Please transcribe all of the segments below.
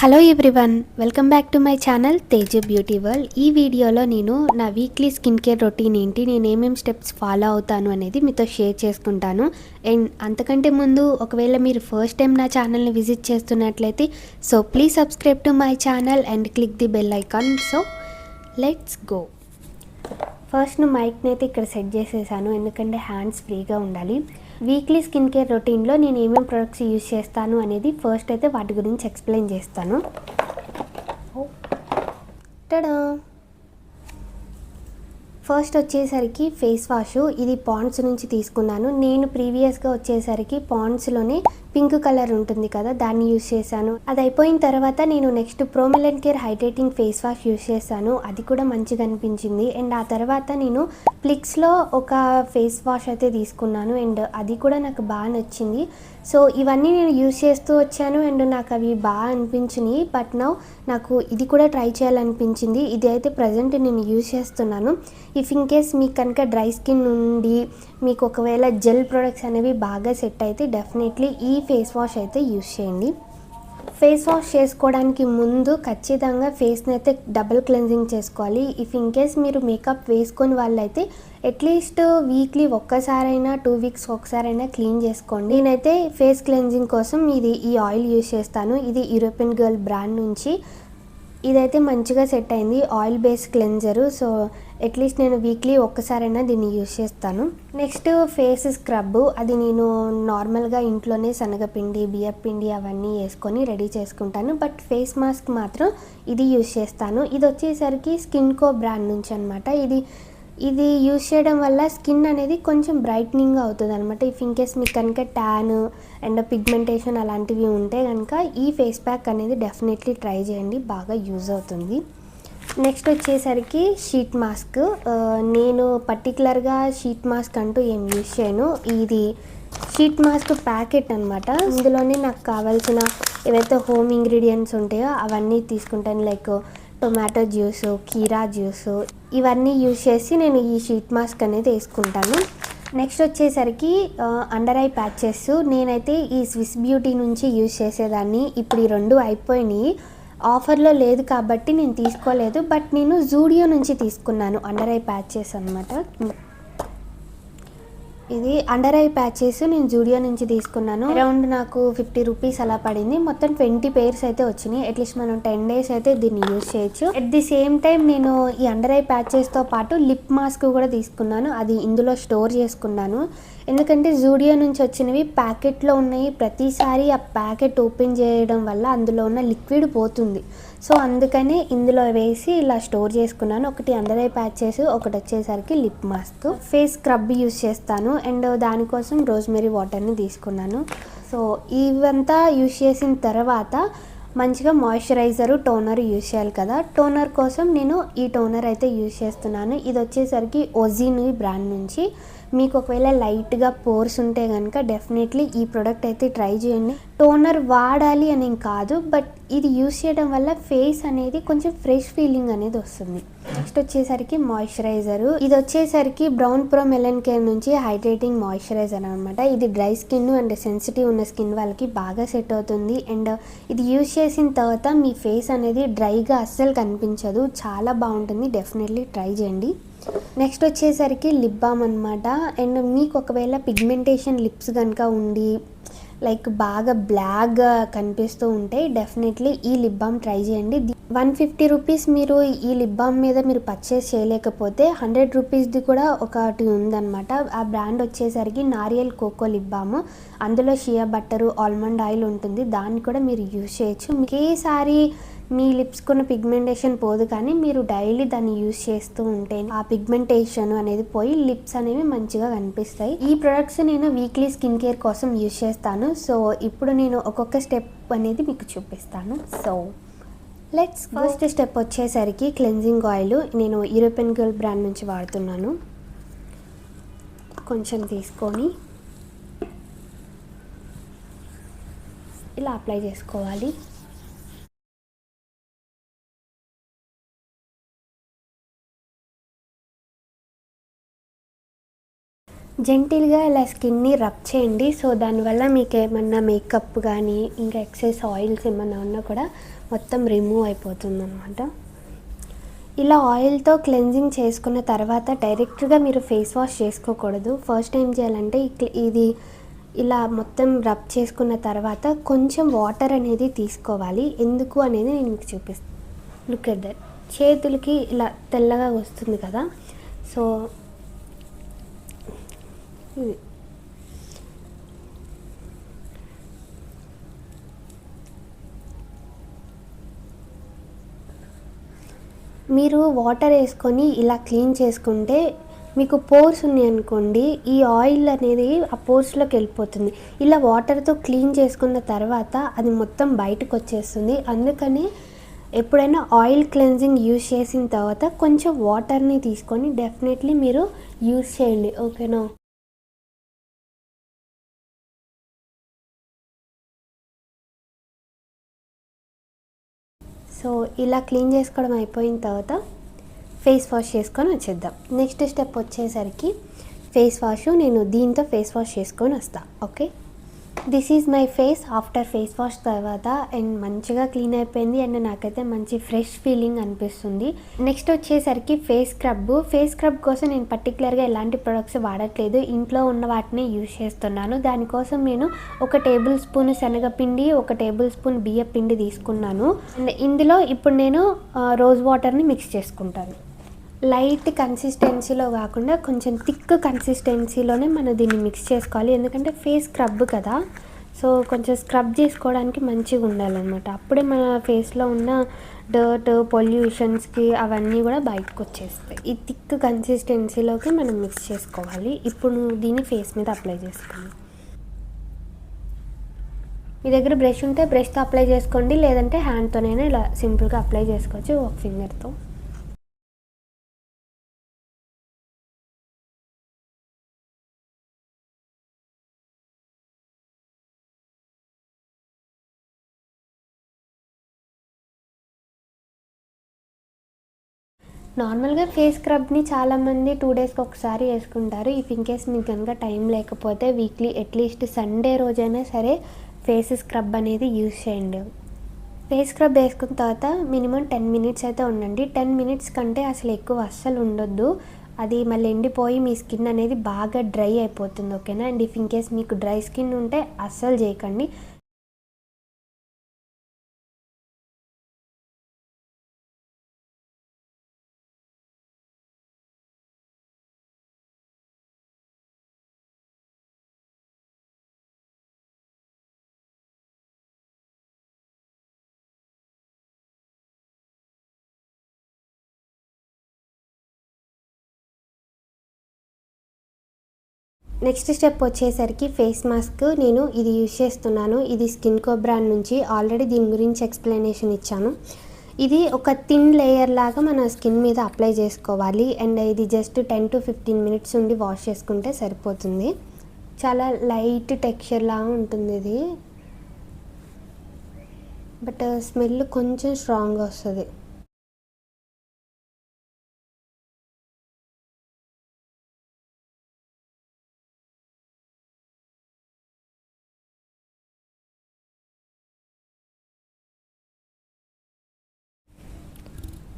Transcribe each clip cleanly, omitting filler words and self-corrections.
Hello everyone, welcome back to my channel Teju beauty world. ఈ వీడియోలో నేను నా వీక్లీ స్కిన్ కేర్ రొటీన్ ఏంటి, నేను ఏమేమి స్టెప్స్ ఫాలో అవుతాను అనేది మీతో షేర్ చేసుకుంటాను. అండ్ అంతకంటే ముందు ఒకవేళ మీరు ఫస్ట్ టైం నా ఛానల్ని విజిట్ చేస్తున్నట్లయితే so please subscribe to my channel and click the bell icon. So let's go. First మైక్ని అయితే ఇక్కడ సెట్ చేసేసాను, ఎందుకంటే హ్యాండ్స్ ఫ్రీగా ఉండాలి. వీక్లీ స్కిన్ కేర్ రొటీన్లో నేను ఏమేమి ప్రొడక్ట్స్ యూజ్ చేస్తాను అనేది ఫస్ట్ అయితే వాటి గురించి ఎక్స్ప్లెయిన్ చేస్తాను. టడా! ఫస్ట్ వచ్చేసరికి ఫేస్ వాష్. ఇది పాండ్స్ నుంచి తీసుకున్నాను. నేను ప్రీవియస్గా వచ్చేసరికి పాండ్స్లోనే పింక్ కలర్ ఉంటుంది కదా, దాన్ని యూజ్ చేశాను. అది అయిపోయిన తర్వాత నేను next pro melon care hydrating face wash use చేశాను. అది కూడా మంచిగా అనిపించింది. అండ్ ఆ తర్వాత నేను ప్లిక్స్లో ఒక ఫేస్ వాష్ అయితే తీసుకున్నాను, అండ్ అది కూడా నాకు బాగా నచ్చింది. సో ఇవన్నీ నేను యూజ్ చేస్తూ వచ్చాను అండ్ నాకు అవి బాగా అనిపించినాయి. బట్ నౌ నాకు ఇది కూడా ట్రై చేయాలనిపించింది. ఇది అయితే ప్రజెంట్ నేను యూజ్ చేస్తున్నాను. ఇఫ్ ఇన్ కేస్ మీకు కనుక డ్రై స్కిన్ ఉండి మీకు ఒకవేళ జెల్ ప్రొడక్ట్స్ అనేవి బాగా సెట్ అయితే డెఫినెట్లీ ఈ ఫేస్ వాష్ అయితే యూజ్ చేయండి. ఫేస్ వాష్ చేసుకోవడానికి ముందు ఖచ్చితంగా ఫేస్ని అయితే డబుల్ క్లెన్జింగ్ చేసుకోవాలి. ఇఫ్ ఇన్ కేస్ మీరు మేకప్ వేసుకొని వాళ్ళైతే అట్లీస్ట్ వీక్లీ ఒక్కసారైనా 2 వీక్స్ ఒకసారైనా క్లీన్ చేసుకోండి. నేనైతే ఫేస్ క్లెన్జింగ్ కోసం ఈ ఆయిల్ యూజ్ చేస్తాను. ఇది యూరోపియన్ గర్ల్ బ్రాండ్ నుంచి. ఇదైతే మంచిగా సెట్ అయింది, ఆయిల్ బేస్డ్ క్లెన్జరు. సో అట్లీస్ట్ నేను వీక్లీ ఒక్కసారైనా దీన్ని యూజ్ చేస్తాను. Next face scrub. అది నేను నార్మల్గా ఇంట్లోనే శనగపిండి, బియ్యపిండి అవన్నీ వేసుకొని రెడీ చేసుకుంటాను. బట్ ఫేస్ మాస్క్ మాత్రం ఇది యూజ్ చేస్తాను. ఇది వచ్చేసరికి స్కిన్కో బ్రాండ్ నుంచి అనమాట. ఇది యూజ్ చేయడం వల్ల స్కిన్ అనేది కొంచెం బ్రైట్నింగ్ అవుతుంది అనమాట. ఇఫ్ ఇన్ కేస్ మీకు కనుక ట్యాన్ అండ్ పిగ్మెంటేషన్ అలాంటివి ఉంటే కనుక ఈ ఫేస్ ప్యాక్ అనేది డెఫినెట్లీ ట్రై చేయండి, బాగా యూజ్ అవుతుంది. నెక్స్ట్ వచ్చేసరికి షీట్ మాస్క్. నేను పర్టికులర్గా షీట్ మాస్క్ అంటూ ఏం యూజ్ చేయను. ఇది షీట్ మాస్క్ ప్యాకెట్ అనమాట. ఇందులోనే నాకు కావాల్సిన ఏవైతే హోమ్ ఇంగ్రీడియంట్స్ ఉంటాయో అవన్నీ తీసుకుంటాను. లైక్ టొమాటో జ్యూసు, కీరా జ్యూసు, ఇవన్నీ యూజ్ చేసి నేను ఈ షీట్ మాస్క్ అనేది వేసుకుంటాను. నెక్స్ట్ వచ్చేసరికి అండర్ ఐ ప్యాచెస్. నేనైతే ఈ స్విస్ బ్యూటీ నుంచి యూజ్ చేసేదాన్ని. ఇప్పుడు ఈ రెండు అయిపోయినాయి. ఆఫర్లో లేదు కాబట్టి నేను తీసుకోలేదు. బట్ నేను జూడియో నుంచి తీసుకున్నాను అండర్ ఐ ప్యాచెస్ అనమాట. ఇది అండర్ ఐ ప్యాచెస్ నేను జూడియో నుంచి తీసుకున్నాను. అరౌండ్ నాకు 50 రూపీస్ అలా పడింది. మొత్తం 20 పేర్స్ అయితే వచ్చినాయి. అట్లీస్ట్ మనం 10 days అయితే దీన్ని యూజ్ చేయొచ్చు. అట్ ది సేమ్ టైం నేను ఈ అండర్ ఐ ప్యాచెస్తో పాటు లిప్ మాస్క్ కూడా తీసుకున్నాను. అది ఇందులో స్టోర్ చేసుకున్నాను. ఎందుకంటే జూడియో నుంచి వచ్చినవి ప్యాకెట్లో ఉన్నాయి. ప్రతిసారి ఆ ప్యాకెట్ ఓపెన్ చేయడం వల్ల అందులో ఉన్న లిక్విడ్ పోతుంది. సో అందుకనే ఇందులో వేసి ఇలా స్టోర్ చేసుకున్నాను. ఒకటి అండర్ ఐ ప్యాచెస్, ఒకటి వచ్చేసరికి lip mask. Face scrub use చేస్తాను అండ్ దానికోసం రోజ్మెరీ వాటర్ని తీసుకున్నాను. సో ఇవంతా యూజ్ చేసిన తర్వాత మంచిగా మాయిశ్చరైజరు, టోనర్ యూజ్ చేయాలి కదా. టోనర్ కోసం నేను ఈ టోనర్ అయితే యూజ్ చేస్తున్నాను. ఇది వచ్చేసరికి ఒజిన్ బ్రాండ్ నుంచి. మీకు ఒకవేళ లైట్గా పోర్స్ ఉంటే కనుక డెఫినెట్లీ ఈ ప్రోడక్ట్ అయితే ట్రై చేయండి. టోనర్ వాడాలి అని కాదు, బట్ ఇది యూజ్ చేయడం వల్ల ఫేస్ అనేది కొంచెం ఫ్రెష్ ఫీలింగ్ అనేది వస్తుంది. నెక్స్ట్ వచ్చేసరికి మాయిశ్చరైజరు. ఇది వచ్చేసరికి బ్రౌన్ ప్రో మెలన్ కేర్ నుంచి హైడ్రేటింగ్ మాయిశ్చరైజర్ అనమాట. ఇది డ్రై స్కిన్ అండ్ సెన్సిటివ్ ఉన్న స్కిన్ వాళ్ళకి బాగా సెట్ అవుతుంది. అండ్ ఇది యూజ్ చేసిన తర్వాత మీ ఫేస్ అనేది డ్రైగా అస్సలు కనిపించదు, చాలా బాగుంటుంది. డెఫినెట్లీ ట్రై చేయండి. నెక్స్ట్ వచ్చేసరికి లిప్ బామ్ అనమాట. అండ్ మీకు ఒకవేళ పిగ్మెంటేషన్ లిప్స్ కనుక ఉండి లైక్ బాగా బ్లాక్గా కనిపిస్తూ ఉంటే డెఫినెట్లీ ఈ లిప్ బామ్ ట్రై చేయండి. 150 రూపీస్ మీరు ఈ లిప్ బామ్ మీద మీరు పర్చేస్ చేయలేకపోతే 100 రూపీస్ది కూడా ఒకటి ఉందన్నమాట. ఆ బ్రాండ్ వచ్చేసరికి నారియల్ కోకో లిప్ బామ్. అందులో షియా బట్టరు, ఆల్మండ్ ఆయిల్ ఉంటుంది. దాన్ని కూడా మీరు యూజ్ చేయొచ్చు. ఒకేసారి మీ లిప్స్కున్న పిగ్మెంటేషన్ పోదు, కానీ మీరు డైలీ దాన్ని యూజ్ చేస్తూ ఉంటే ఆ పిగ్మెంటేషన్ అనేది పోయి లిప్స్ అనేవి మంచిగా కనిపిస్తాయి. ఈ ప్రొడక్ట్స్ నేను వీక్లీ స్కిన్ కేర్ కోసం యూజ్ చేస్తాను. సో ఇప్పుడు నేను ఒక్కొక్క స్టెప్ అనేది మీకు చూపిస్తాను. సో ఫస్ట్ స్టెప్ వచ్చేసరికి క్లెన్జింగ్ ఆయిల్. నేను యూరోపియన్ గర్ల్ బ్రాండ్ నుంచి వాడుతున్నాను. కొంచెం తీసుకొని ఇలా అప్లై చేసుకోవాలి. జెంటిల్‌గా ఇలా స్కిన్‌ని రబ్ చేయండి. సో, దానివల్ల మీకేమన్నా మేకప్ గానీ, ఇంకా ఎక్సెస్ ఆయిల్స్ ఏమన్నా ఉన్నా కూడా మొత్తం రిమూవ్ అయిపోతుందనమాట. ఇలా ఆయిల్‌తో క్లెన్జింగ్ చేసుకున్న తర్వాత డైరెక్ట్‌గా మీరు ఫేస్ వాష్ చేసుకోకూడదు. ఫస్ట్ ఏం చేయాలంటే ఇది ఇలా మొత్తం రబ్ చేసుకున్న తర్వాత కొంచెం వాటర్ అనేది తీసుకోవాలి. ఎందుకు అనేది నేను మీకు చూపిస్తాను. Look at that. చేతులకి ఇలా తెల్లగా వస్తుంది కదా! సో, ఇది మీరు వాటర్ వేసుకొని ఇలా క్లీన్ చేసుకుంటే మీకు పోర్స్ ఉన్నాయనుకోండి, ఈ ఆయిల్ అనేది ఆ పోర్స్‌లోకి వెళ్ళిపోతుంది. ఇలా వాటర్‌తో క్లీన్ చేసుకున్న తర్వాత అది మొత్తం బయటకొచ్చేస్తుంది. అందుకని ఎప్పుడైనా ఆయిల్ క్లెన్జింగ్ యూజ్ చేసిన తర్వాత కొంచెం వాటర్‌ని తీసుకొని డెఫినెట్‌లీ మీరు యూజ్ చేయండి. ఓకేనా? సో, ఇలా క్లీన్ చేసుకోవడం అయిపోయిన తర్వాత ఫేస్ వాష్ చేసుకొని వచ్చేద్దాం. నెక్స్ట్ స్టెప్ వచ్చేసరికి ఫేస్ వాష్ నేను దీంతో ఫేస్ వాష్ చేసుకొని వస్తా. Okay. This is my face after face wash తర్వాత అండ్ మంచిగా క్లీన్ అయిపోయింది అండ్ నాకైతే మంచి ఫ్రెష్ ఫీలింగ్ అనిపిస్తుంది. నెక్స్ట్ వచ్చేసరికి ఫేస్ స్క్రబ్. ఫేస్ స్క్రబ్ కోసం నేను పర్టికులర్గా ఎలాంటి ప్రొడక్ట్స్ వాడట్లేదు. ఇంట్లో ఉన్న వాటిని యూజ్ చేస్తున్నాను. దానికోసం నేను 1 టేబుల్ స్పూన్ శనగపిండి, 1 టేబుల్ స్పూన్ బియ్య పిండి తీసుకున్నాను. అండ్ ఇందులో ఇప్పుడు నేను రోజ్ వాటర్ని మిక్స్ చేసుకుంటాను. లైట్ కన్సిస్టెన్సీలో కాకుండా కొంచెం థిక్ కన్సిస్టెన్సీలోనే మనం దీన్ని మిక్స్ చేసుకోవాలి. ఎందుకంటే ఫేస్ స్క్రబ్ కదా! సో, కొంచెం స్క్రబ్ చేసుకోవడానికి మంచిగా ఉండాలన్నమాట. అప్పుడే మన ఫేస్‌లో ఉన్న డర్ట్, పొల్యూషన్స్‌కి అవన్నీ కూడా బయటకొచ్చేస్తాయి. ఈ థిక్ కన్సిస్టెన్సీలోకి మనం మిక్స్ చేసుకోవాలి. ఇప్పుడు దీన్ని ఫేస్ మీద అప్లై చేసుకోండి. మీ దగ్గర బ్రష్ ఉంటే బ్రష్‌తో అప్లై చేసుకోండి. లేదంటే హ్యాండ్‌తోనైనా ఇలా సింపుల్‌గా అప్లై చేసుకోవచ్చు ఒక ఫింగర్‌తో. నార్మల్‌గా ఫేస్ స్క్రబ్‌ని చాలామంది 2 డేస్‌కి ఒకసారి వేసుకుంటారు. ఇఫ్ ఇన్‌కేస్ మీకు గనుక టైం లేకపోతే వీక్లీ అట్‌లీస్ట్ సండే రోజైనా సరే ఫేస్ స్క్రబ్ అనేది యూజ్ చేయండి. ఫేస్ స్క్రబ్ వేసుకున్న తర్వాత మినిమం 10 మినిట్స్ అయితే ఉండండి. 10 మినిట్స్ కంటే అసలు ఎక్కువ అస్సలు ఉండొద్దు. అది మళ్ళీ ఎండిపోయి మీ స్కిన్ అనేది బాగా డ్రై అయిపోతుంది. ఓకేనా? అండ్ ఇఫ్ ఇన్‌కేస్ మీకు డ్రై స్కిన్ ఉంటే అస్సలు చేయకండి. నెక్స్ట్ స్టెప్ వచ్చేసరికి ఫేస్ మాస్క్. నేను ఇది యూజ్ చేస్తున్నాను. ఇది స్కిన్‌కో బ్రాండ్ నుంచి. ఆల్రెడీ దీని గురించి ఎక్స్‌ప్లనేషన్ ఇచ్చాను. ఇది ఒక థిన్ లేయర్ లాగా మన స్కిన్ మీద అప్లై చేసుకోవాలి. అండ్ ఇది జస్ట్ 10-15 మినిట్స్ ఉండి వాష్ చేసుకుంటే సరిపోతుంది. చాలా లైట్ టెక్స్చర్ లాగా ఉంటుంది ఇది. బట్ స్మెల్ కొంచెం స్ట్రాంగ్‌గా వస్తది.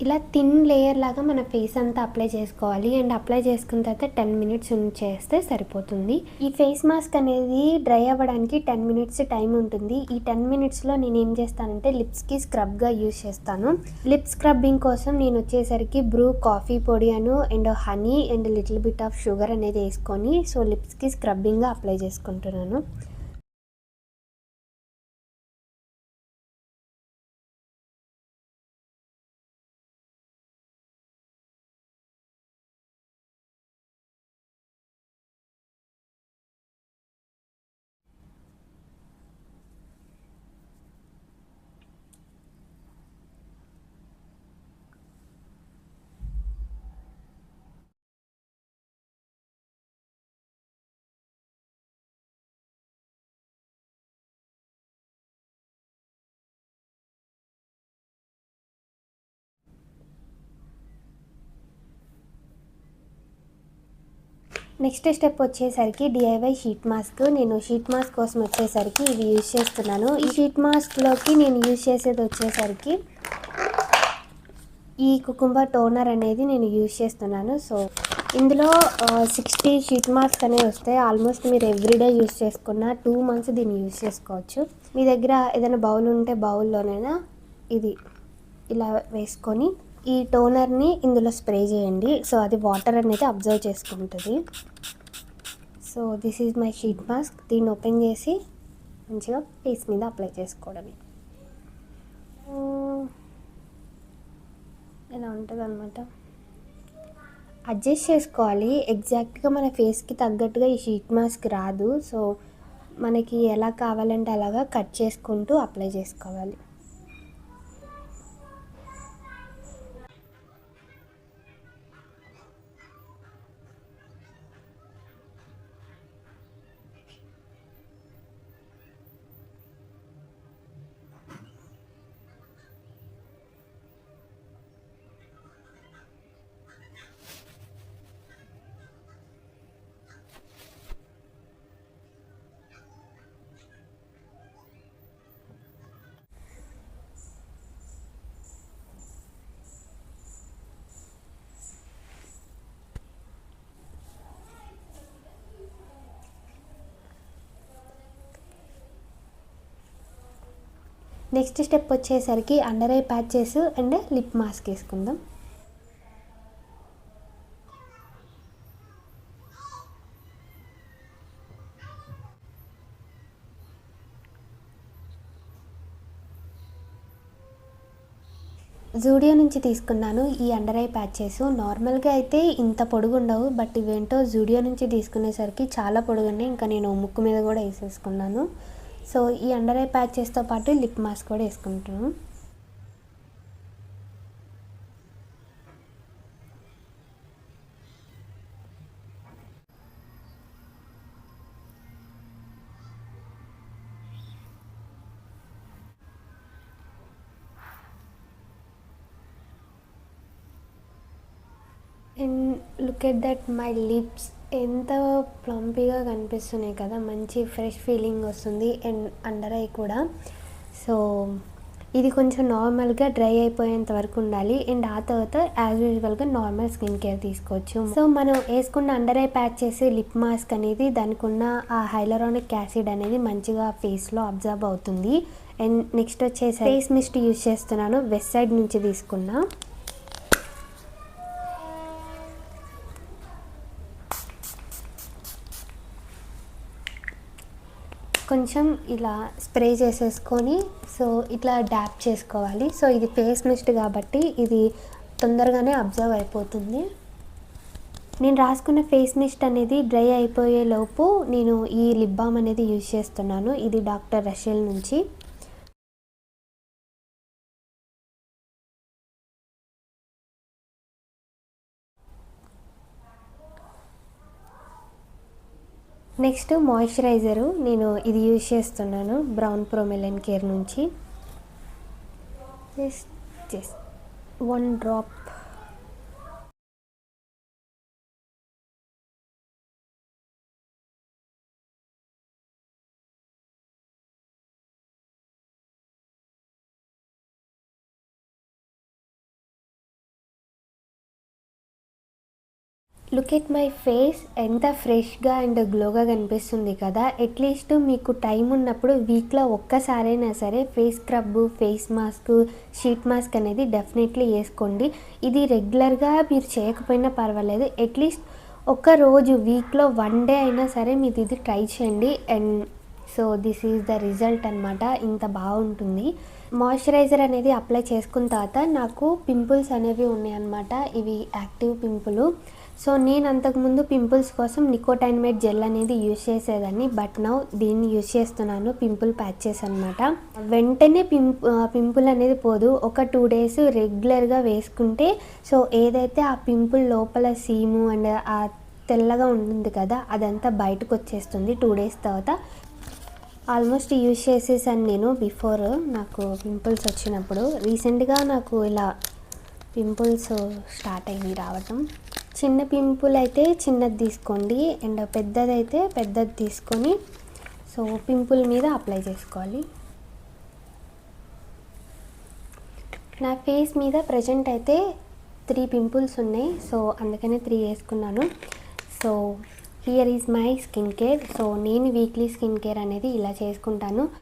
ఇలా థిన్ లేయర్ లాగా మన ఫేస్ అంతా అప్లై చేసుకోవాలి. అండ్ అప్లై చేసుకున్న తర్వాత 10 మినిట్స్ ఉంచేస్తే సరిపోతుంది. ఈ ఫేస్ మాస్క్ అనేది డ్రై అవ్వడానికి 10 మినిట్స్ టైం ఉంటుంది. ఈ 10 మినిట్స్‌లో నేనేం చేస్తానంటే లిప్స్‌కి స్క్రబ్‌గా యూజ్ చేస్తాను. లిప్ స్క్రబ్బింగ్ కోసం నేను వచ్చేసరికి బ్రూ కాఫీ పొడి and honey and little bit of sugar అనేది వేసుకొని సో లిప్స్‌కి స్క్రబ్బింగ్‌గా అప్లై చేసుకుంటున్నాను. నెక్స్ట్ స్టెప్ వచ్చేసరికి డిఐవై షీట్ మాస్క్. నేను షీట్ మాస్క్ కోసం వచ్చేసరికి ఇవి యూజ్ చేస్తున్నాను. ఈ షీట్ మాస్క్లోకి నేను యూజ్ చేసేది వచ్చేసరికి ఈ కుకుంబర్ టోనర్ అనేది నేను యూజ్ చేస్తున్నాను. సో ఇందులో 60 షీట్ మాస్క్ అనేవి వస్తాయి. ఆల్మోస్ట్ మీరు ఎవ్రీడే యూజ్ చేసుకున్న 2 months దీన్ని యూజ్ చేసుకోవచ్చు. మీ దగ్గర ఏదైనా బౌల్ ఉంటే బౌల్లోనైనా ఇది ఇలా వేసుకొని ఈ టోనర్ని ఇందులో స్ప్రే చేయండి. సో అది వాటర్ అనేది అబ్జర్వ్ చేసుకుంటుంది. So this is my sheet mask. దీన్ని ఓపెన్ చేసి మంచిగా ఫేస్ మీద అప్లై చేసుకోవడమే. ఇలా ఉంటుంది అనమాట. అడ్జస్ట్ చేసుకోవాలి. ఎగ్జాక్ట్గా మన ఫేస్కి తగ్గట్టుగా ఈ షీట్ మాస్క్ రాదు. సో మనకి ఎలా కావాలంటే అలాగా కట్ చేసుకుంటూ అప్లై చేసుకోవాలి. నెక్స్ట్ స్టెప్ వచ్చేసరికి under eye patches and lip mask వేసుకుందాం. జూడియో నుంచి తీసుకున్నాను ఈ అండర్ ఐ ప్యాచెస్. నార్మల్గా అయితే ఇంత పొడుగు ఉండవు, బట్ ఇవేంటో జూడియో నుంచి తీసుకునేసరికి చాలా పొడుగున్నాయి. ఇంకా నేను ముక్కు మీద కూడా వేసేసుకున్నాను. సో ఈ అండర్ ఐ ప్యాచెస్తో పాటు లిప్ మాస్క్ కూడా వేసుకుంటాను. And look at that my lips ఎంత ప్లంపీగా కనిపిస్తున్నాయి కదా, మంచి ఫ్రెష్ ఫీలింగ్ వస్తుంది. అండ్ అండర్ ఐ కూడా. సో ఇది కొంచెం నార్మల్గా డ్రై అయిపోయేంత వరకు ఉండాలి. అండ్ ఆ తర్వాత యాజ్ యూజువల్గా నార్మల్ స్కిన్ కేర్ తీసుకోవచ్చు. సో మనం వేసుకున్న under eye patches, lip mask అనేది దానికి ఉన్న ఆ హైలరానిక్ యాసిడ్ అనేది మంచిగా ఫేస్లో అబ్జర్వ్ అవుతుంది. అండ్ నెక్స్ట్ వచ్చేసి ఫేస్ మిస్ట్ యూజ్ చేస్తున్నాను, వెస్ట్ సైడ్ నుంచి తీసుకున్నా. కొంచెం ఇలా స్ప్రే చేసేసుకొని సో ఇట్లా డ్యాప్ చేసుకోవాలి. సో ఇది ఫేస్ మిస్ట్ కాబట్టి ఇది తొందరగానే అబ్జర్వ్ అయిపోతుంది. నేను రాసుకున్న ఫేస్ మిస్ట్ అనేది డ్రై అయిపోయే లోపు నేను ఈ లిప్ బామ్ అనేది యూజ్ చేస్తున్నాను. ఇది డాక్టర్ రషెల్ నుంచి. నెక్స్ట్ మాయిశ్చరైజరు నేను ఇది యూజ్ చేస్తున్నాను బ్రౌన్ ప్రో మెలన్ కేర్ నుంచి. Just 1 drop. Look at my face ఎంత ఫ్రెష్గా అండ్ గ్లోగా కనిపిస్తుంది కదా. అట్లీస్ట్ మీకు టైం ఉన్నప్పుడు వీక్లో ఒక్కసారైనా సరే face scrub, face mask, sheet mask అనేది డెఫినెట్లీ వేసుకోండి. ఇది రెగ్యులర్గా మీరు చేయకపోయినా పర్వాలేదు, అట్లీస్ట్ ఒక రోజు వీక్లో 1 day అయినా సరే మీరు ఇది ట్రై చేయండి. And so this is the result అనమాట. ఇంత బాగుంటుంది. మాయిశ్చరైజర్ అనేది అప్లై చేసుకున్న తర్వాత నాకు పింపుల్స్ అనేవి ఉన్నాయన్నమాట. ఇవి యాక్టివ్ పింపుల్. సో నేను అంతకుముందు పింపుల్స్ కోసం నికోటైనమేట్ జెల్ అనేది యూజ్ చేసేదాన్ని, బట్ నౌ దీన్ని యూజ్ చేస్తున్నాను. పింపుల్ ప్యాచెస్ అనమాట. వెంటనే పింపుల్ అనేది పోదు. ఒక 2 days రెగ్యులర్గా వేసుకుంటే సో ఏదైతే ఆ పింపుల్ లోపల సీము అండ్ ఆ తెల్లగా ఉంటుంది కదా అదంతా బయటకు వచ్చేస్తుంది 2 days తర్వాత. ఆల్మోస్ట్ యూజ్ చేసేసాను నేను బిఫోర్ నాకు పింపుల్స్ వచ్చినప్పుడు. రీసెంట్గా నాకు ఇలా పింపుల్స్ స్టార్ట్ అయ్యి రావటం. చిన్న పింపుల్ అయితే చిన్నది తీసుకోండి అండ్ పెద్దదైతే పెద్దది తీసుకొని సో పింపుల్ మీద అప్లై చేసుకోవాలి. నా ఫేస్ మీద ప్రజెంట్ అయితే 3 పింపుల్స్ ఉన్నాయి. సో అందుకనే 3 వేసుకున్నాను. So here is my skin care. So నేను వీక్లీ స్కిన్ కేర్ అనేది ఇలా చేసుకుంటాను.